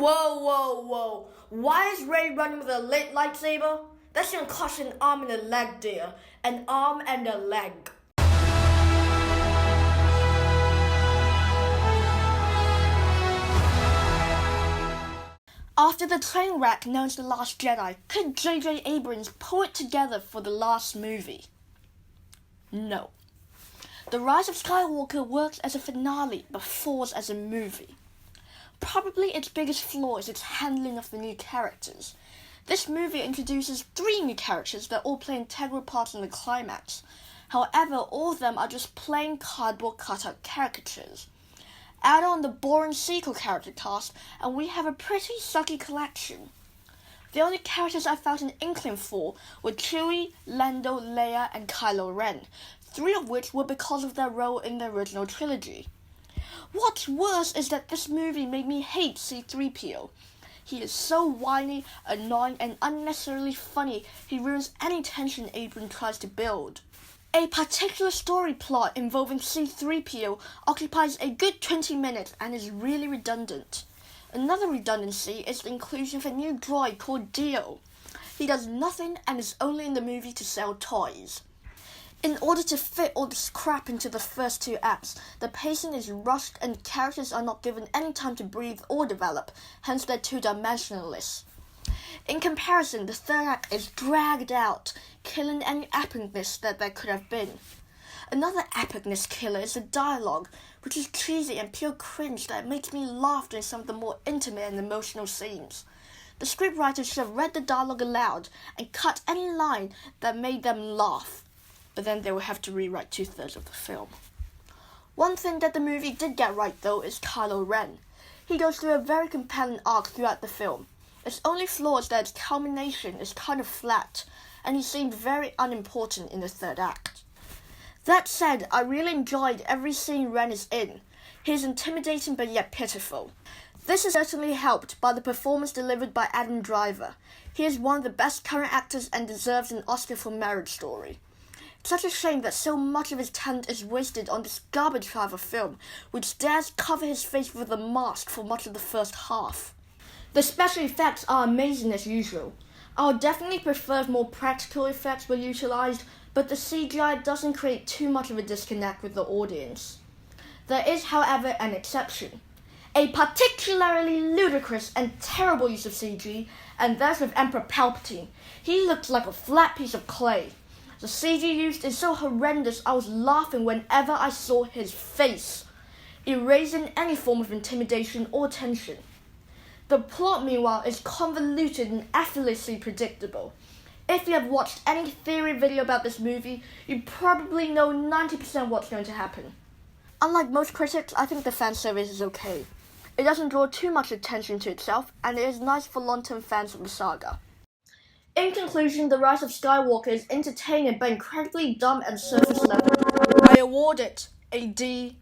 Whoa. Why is Rey running with a lit lightsaber? That's gonna cost an arm and a leg, dear. An arm and a leg. After the train wreck known as The Last Jedi, could J.J. Abrams pull it together for the last movie? No. The Rise of Skywalker works as a finale, but falls as a movie. Probably its biggest flaw is its handling of the new characters. This movie introduces 3 new characters that all play integral parts in the climax. However, all of them are just plain cardboard cutout caricatures. Add on the boring sequel character cast, and we have a pretty sucky collection. The only characters I felt an inkling for were Chewie, Lando, Leia, and Kylo Ren, 3 of which were because of their role in the original trilogy. What's worse is that this movie made me hate C-3PO. He is so whiny, annoying, and unnecessarily funny, he ruins any tension Abrams tries to build. A particular story plot involving C-3PO occupies a good 20 minutes and is really redundant. Another redundancy is the inclusion of a new droid called Dio. He does nothing and is only in the movie to sell toys. In order to fit all this crap into the first 2 acts, the pacing is rushed and characters are not given any time to breathe or develop, hence they're two-dimensionalist. In comparison, the 3rd act is dragged out, killing any epicness that there could have been. Another epicness killer is the dialogue, which is cheesy and pure cringe that makes me laugh during some of the more intimate and emotional scenes. The scriptwriters should have read the dialogue aloud and cut any line that made them laugh, but then they would have to rewrite 2/3 of the film. One thing that the movie did get right, though, is Kylo Ren. He goes through a very compelling arc throughout the film. Its only flaw is that its culmination is kind of flat, and he seemed very unimportant in the 3rd act. That said, I really enjoyed every scene Ren is in. He is intimidating but yet pitiful. This is certainly helped by the performance delivered by Adam Driver. He is one of the best current actors and deserves an Oscar for Marriage Story. It's such a shame that so much of his talent is wasted on this garbage pile of a film, which dares cover his face with a mask for much of the first half. The special effects are amazing as usual. I would definitely prefer if more practical effects were utilised, but the CGI doesn't create too much of a disconnect with the audience. There is, however, an exception. A particularly ludicrous and terrible use of CG, and that's with Emperor Palpatine. He looks like a flat piece of clay. The CG used is so horrendous I was laughing whenever I saw his face, erasing any form of intimidation or tension. The plot, meanwhile, is convoluted and effortlessly predictable. If you have watched any theory video about this movie, you probably know 90% what's going to happen. Unlike most critics, I think the fan service is okay. It doesn't draw too much attention to itself, and it is nice for long-term fans of the saga. In conclusion, The Rise of Skywalker is entertaining but incredibly dumb and surface level. I award it a D+.